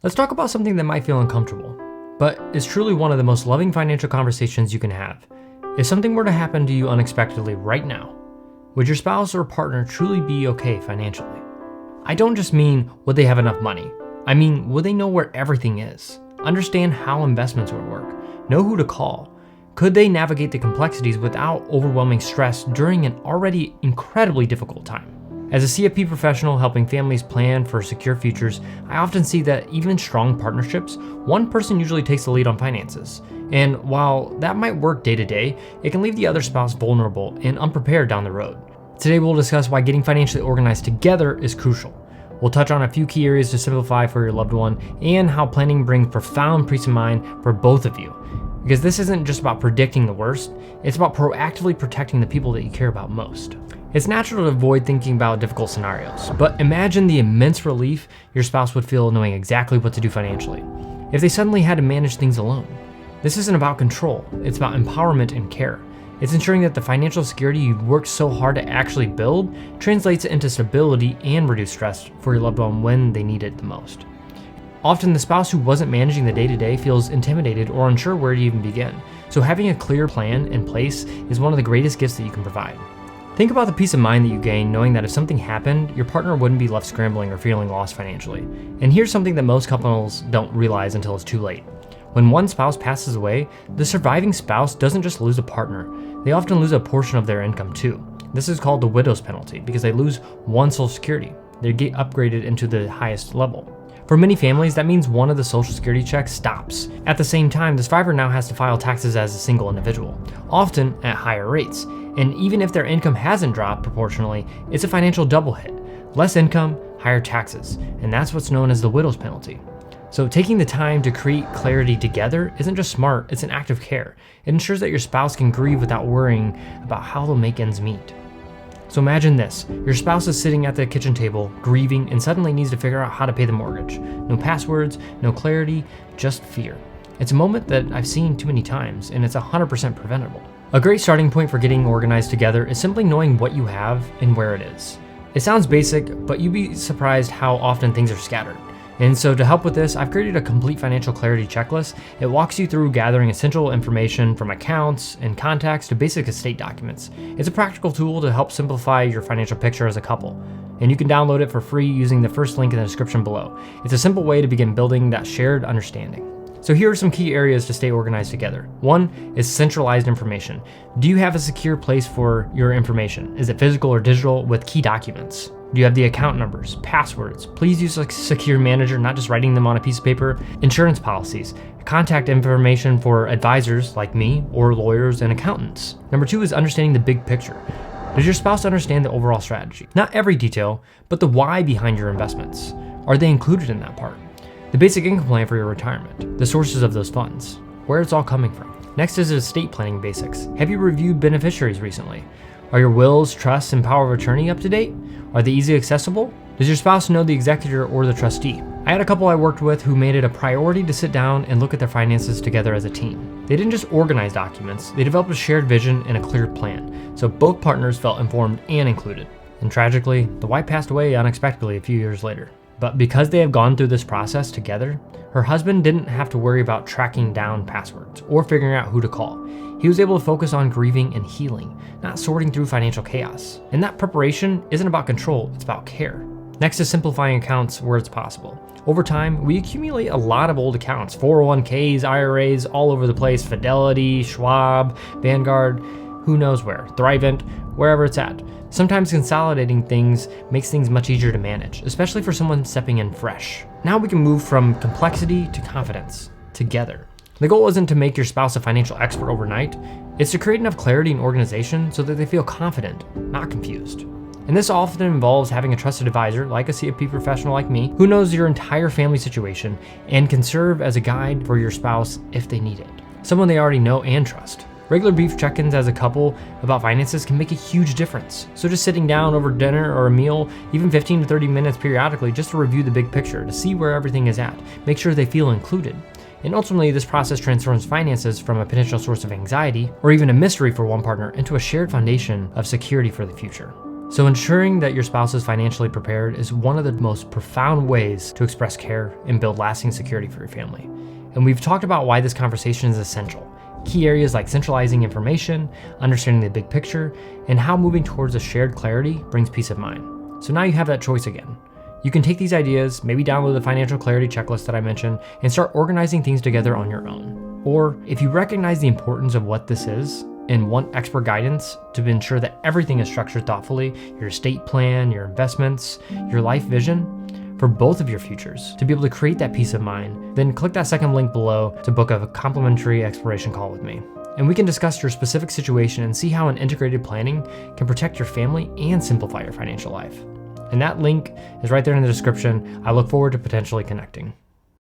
Let's talk about something that might feel uncomfortable, but is truly one of the most loving financial conversations you can have. If something were to happen to you unexpectedly right now, would your spouse or partner truly be okay financially? I don't just mean would they have enough money. I mean, would they know where everything is? Understand how investments would work? Know who to call? Could they navigate the complexities without overwhelming stress during an already incredibly difficult time? As a CFP professional helping families plan for secure futures, I often see that even in strong partnerships, one person usually takes the lead on finances. And while that might work day to day, it can leave the other spouse vulnerable and unprepared down the road. Today we'll discuss why getting financially organized together is crucial. We'll touch on a few key areas to simplify for your loved one and how planning brings profound peace of mind for both of you. Because this isn't just about predicting the worst, it's about proactively protecting the people that you care about most. It's natural to avoid thinking about difficult scenarios, but imagine the immense relief your spouse would feel knowing exactly what to do financially if they suddenly had to manage things alone. This isn't about control, it's about empowerment and care. It's ensuring that the financial security you've worked so hard to actually build translates into stability and reduced stress for your loved one when they need it the most. Often the spouse who wasn't managing the day-to-day feels intimidated or unsure where to even begin, so having a clear plan in place is one of the greatest gifts that you can provide. Think about the peace of mind that you gain knowing that if something happened, your partner wouldn't be left scrambling or feeling lost financially. And here's something that most couples don't realize until it's too late. When one spouse passes away, the surviving spouse doesn't just lose a partner, they often lose a portion of their income too. This is called the widow's penalty because they lose one Social Security. They get upgraded into the highest level. For many families, that means one of the Social Security checks stops. At the same time, the survivor now has to file taxes as a single individual, often at higher rates. And even if their income hasn't dropped proportionally, it's a financial double hit. Less income, higher taxes, and that's what's known as the widow's penalty. So taking the time to create clarity together isn't just smart, it's an act of care. It ensures that your spouse can grieve without worrying about how they'll make ends meet. So imagine this, your spouse is sitting at the kitchen table, grieving, and suddenly needs to figure out how to pay the mortgage. No passwords, no clarity, just fear. It's a moment that I've seen too many times, and it's 100% preventable. A great starting point for getting organized together is simply knowing what you have and where it is. It sounds basic, but you'd be surprised how often things are scattered. And so to help with this, I've created a complete financial clarity checklist. It walks you through gathering essential information from accounts and contacts to basic estate documents. It's a practical tool to help simplify your financial picture as a couple. And you can download it for free using the first link in the description below. It's a simple way to begin building that shared understanding. So here are some key areas to stay organized together. One is centralized information. Do you have a secure place for your information? Is it physical or digital with key documents? Do you have the account numbers, passwords? Please use a secure manager, not just writing them on a piece of paper. Insurance policies, contact information for advisors like me or lawyers and accountants. Number two is understanding the big picture. Does your spouse understand the overall strategy? Not every detail, but the why behind your investments. Are they included in that part? The basic income plan for your retirement, the sources of those funds, where it's all coming from. Next is estate planning basics. Have you reviewed beneficiaries recently? Are your wills, trusts, and power of attorney up to date? Are they easy accessible? Does your spouse know the executor or the trustee? I had a couple I worked with who made it a priority to sit down and look at their finances together as a team. They didn't just organize documents, they developed a shared vision and a clear plan, so both partners felt informed and included. And tragically, the wife passed away unexpectedly a few years later. But because they have gone through this process together, her husband didn't have to worry about tracking down passwords or figuring out who to call. He was able to focus on grieving and healing, not sorting through financial chaos. And that preparation isn't about control, it's about care. Next is simplifying accounts where it's possible. Over time, we accumulate a lot of old accounts, 401ks, IRAs, all over the place, Fidelity, Schwab, Vanguard, who knows where, Thrivent, wherever it's at. Sometimes consolidating things makes things much easier to manage, especially for someone stepping in fresh. Now we can move from complexity to confidence together. The goal isn't to make your spouse a financial expert overnight, it's to create enough clarity and organization so that they feel confident, not confused. And this often involves having a trusted advisor, like a CFP professional like me, who knows your entire family situation and can serve as a guide for your spouse if they need it. Someone they already know and trust. Regular brief check-ins as a couple about finances can make a huge difference. So just sitting down over dinner or a meal, even 15 to 30 minutes periodically, just to review the big picture, to see where everything is at, make sure they feel included. And ultimately, this process transforms finances from a potential source of anxiety or even a mystery for one partner into a shared foundation of security for the future. So ensuring that your spouse is financially prepared is one of the most profound ways to express care and build lasting security for your family. And we've talked about why this conversation is essential. Key areas like centralizing information, understanding the big picture, and how moving towards a shared clarity brings peace of mind. So now you have that choice again. You can take these ideas, maybe download the financial clarity checklist that I mentioned, and start organizing things together on your own. Or if you recognize the importance of what this is and want expert guidance to ensure that everything is structured thoughtfully, your estate plan, your investments, your life vision, for both of your futures, to be able to create that peace of mind, then click that second link below to book a complimentary exploration call with me. And we can discuss your specific situation and see how an integrated planning can protect your family and simplify your financial life. And that link is right there in the description. I look forward to potentially connecting.